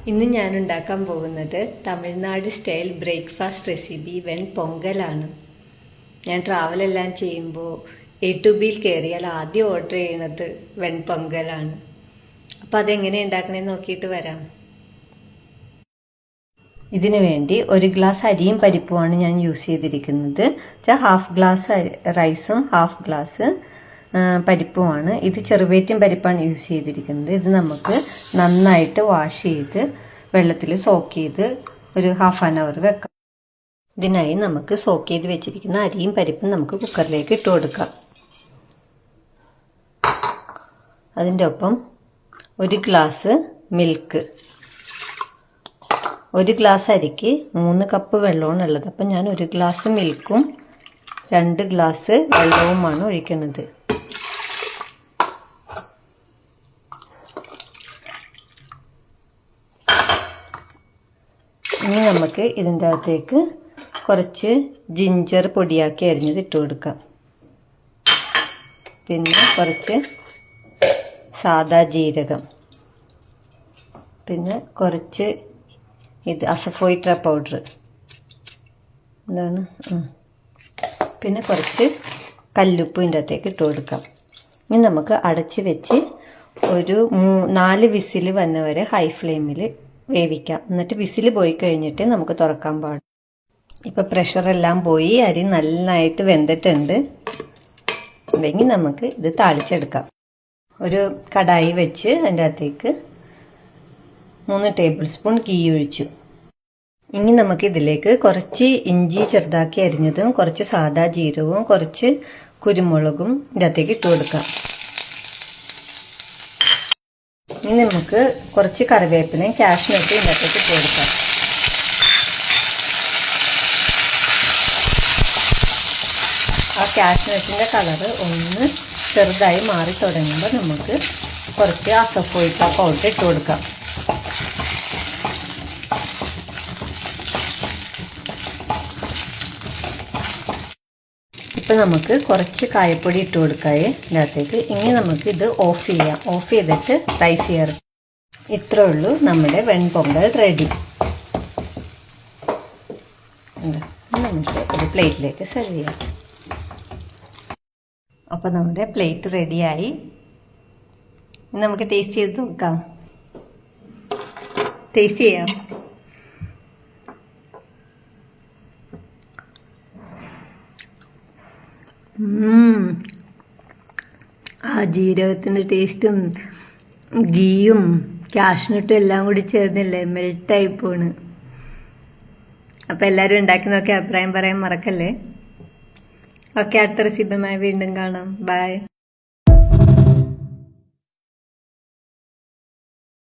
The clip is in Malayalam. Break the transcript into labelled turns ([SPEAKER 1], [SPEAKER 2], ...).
[SPEAKER 1] ഇന്ന് ഞാൻ ഉണ്ടാക്കാൻ പോകുന്നത് തമിഴ്നാട് സ്റ്റൈൽ ബ്രേക്ക്ഫാസ്റ്റ് റെസിപ്പി വെൺപൊങ്കലാണ്. ഞാൻ ട്രാവലെല്ലാം ചെയ്യുമ്പോൾ എ ടു ബിയിൽ കയറിയാൽ ആദ്യം ഓർഡർ ചെയ്യുന്നത് വെൺപൊങ്കലാണ്. അപ്പോൾ അതെങ്ങനെ ഉണ്ടാക്കണമെന്ന് നോക്കിയിട്ട് വരാം. ഇതിനു വേണ്ടി 1 ഗ്ലാസ് അരിയും പരിപ്പുമാണ് ഞാൻ യൂസ് ചെയ്തിരിക്കുന്നത്. ഹാഫ് ഗ്ലാസ് റൈസും ഹാഫ് ഗ്ലാസ് പരിപ്പുമാണ്. ഇത് ചെറുപേറ്റും പരിപ്പാണ് യൂസ് ചെയ്തിരിക്കുന്നത്. ഇത് നമുക്ക് നന്നായിട്ട് വാഷ് ചെയ്ത് വെള്ളത്തിൽ സോക്ക് ചെയ്ത് ഒരു ഹാഫ് ആൻ അവർ വെക്കാം. ഇതിനായി നമുക്ക് സോക്ക് ചെയ്ത് വെച്ചിരിക്കുന്ന അരിയും പരിപ്പും നമുക്ക് കുക്കറിലേക്ക് ഇട്ട് കൊടുക്കാം. അതിൻ്റെ ഒപ്പം 1 ഗ്ലാസ് മിൽക്ക്. 1 ഗ്ലാസ് അരിക്ക് 3 കപ്പ് വെള്ളമാണ് ഉള്ളത്. അപ്പം ഞാൻ 1 ഗ്ലാസ് മിൽക്കും 2 ഗ്ലാസ് വെള്ളവുമാണ് ഒഴിക്കുന്നത്. ഇനി നമുക്ക് ഇതിൻ്റെ അകത്തേക്ക് കുറച്ച് ജിഞ്ചർ പൊടിയാക്കി അരിഞ്ഞത് ഇട്ട് കൊടുക്കാം. പിന്നെ കുറച്ച് സാദാ ജീരകം, പിന്നെ കുറച്ച് അസഫോയിട്ര പൗഡർ, പിന്നെ കുറച്ച് കല്ലുപ്പ് ഇതിൻ്റെ അകത്തേക്ക് ഇട്ട് കൊടുക്കാം. ഇനി നമുക്ക് അടച്ച് വെച്ച് ഒരു 4 വിസിൽ വന്ന വരെ ഹൈ ഫ്ലെയിമിൽ വേവിക്കാം. എന്നിട്ട് വിസിൽ പോയി കഴിഞ്ഞിട്ട് നമുക്ക് തുറക്കാൻ പാടും. ഇപ്പം പ്രഷറെല്ലാം പോയി അരി നന്നായിട്ട് വെന്തിട്ടുണ്ട്. അല്ലെങ്കിൽ നമുക്ക് ഇത് താളിച്ചെടുക്കാം. ഒരു കടായി വെച്ച് അതിൻ്റെ അകത്തേക്ക് 3 ടേബിൾ സ്പൂൺ ഗീ ഒഴിച്ചു. ഇനി നമുക്ക് ഇതിലേക്ക് കുറച്ച് ഇഞ്ചി ചെറുതാക്കി അരിഞ്ഞതും കുറച്ച് സാദാ ജീരകവും കുറച്ച് കുരുമുളകും ഇതിൻ്റെ അകത്തേക്ക് ഇട്ട് കൊടുക്കാം. ഇനി നമുക്ക് കുറച്ച് കറിവേപ്പിലയും കാഷ്നട്ടും ഇതിൻ്റെ അകത്തേക്ക് ഇട്ട് കൊടുക്കാം. ആ കാഷ്നട്ടിൻ്റെ കളറ് ഒന്ന് ചെറുതായി മാറി തുടങ്ങുമ്പോൾ നമുക്ക് കുറച്ച് അസഫോയിട്ര പൗഡർ ഇട്ട് കൊടുക്കാം. ഇപ്പം നമുക്ക് കുറച്ച് കായപ്പൊടി ഇട്ട് കൊടുക്കാവേ ഇതിനകത്തേക്ക്. ഇനി നമുക്ക് ഇത് ഓഫ് ചെയ്യാം. ഓഫ് ചെയ്തിട്ട് റൈസ് ചേർക്കാം. ഇത്രേ ഉള്ളൂ, നമ്മുടെ വെൺപൊങ്കൽ റെഡി. നമുക്ക് ഒരു പ്ലേറ്റിലേക്ക് സെർവ് ചെയ്യാം. അപ്പോൾ നമ്മുടെ പ്ലേറ്റ് റെഡിയായി. നമുക്ക് ടേസ്റ്റ് ചെയ്ത് നോക്കാം. ടേസ്റ്റ് ചെയ്യാം. ആ ജീരകത്തിൻ്റെ ടേസ്റ്റും ഗീയും കാഷ്നട്ടും എല്ലാം കൂടി ചേർന്നില്ലേ, മെൽട്ടായി പോണ്. അപ്പോൾ എല്ലാവരും ഉണ്ടാക്കി നോക്കി അഭിപ്രായം പറയാൻ മറക്കല്ലേ. ഓക്കെ, അടുത്ത റെസിപ്പിയുമായി വീണ്ടും കാണാം. ബൈ.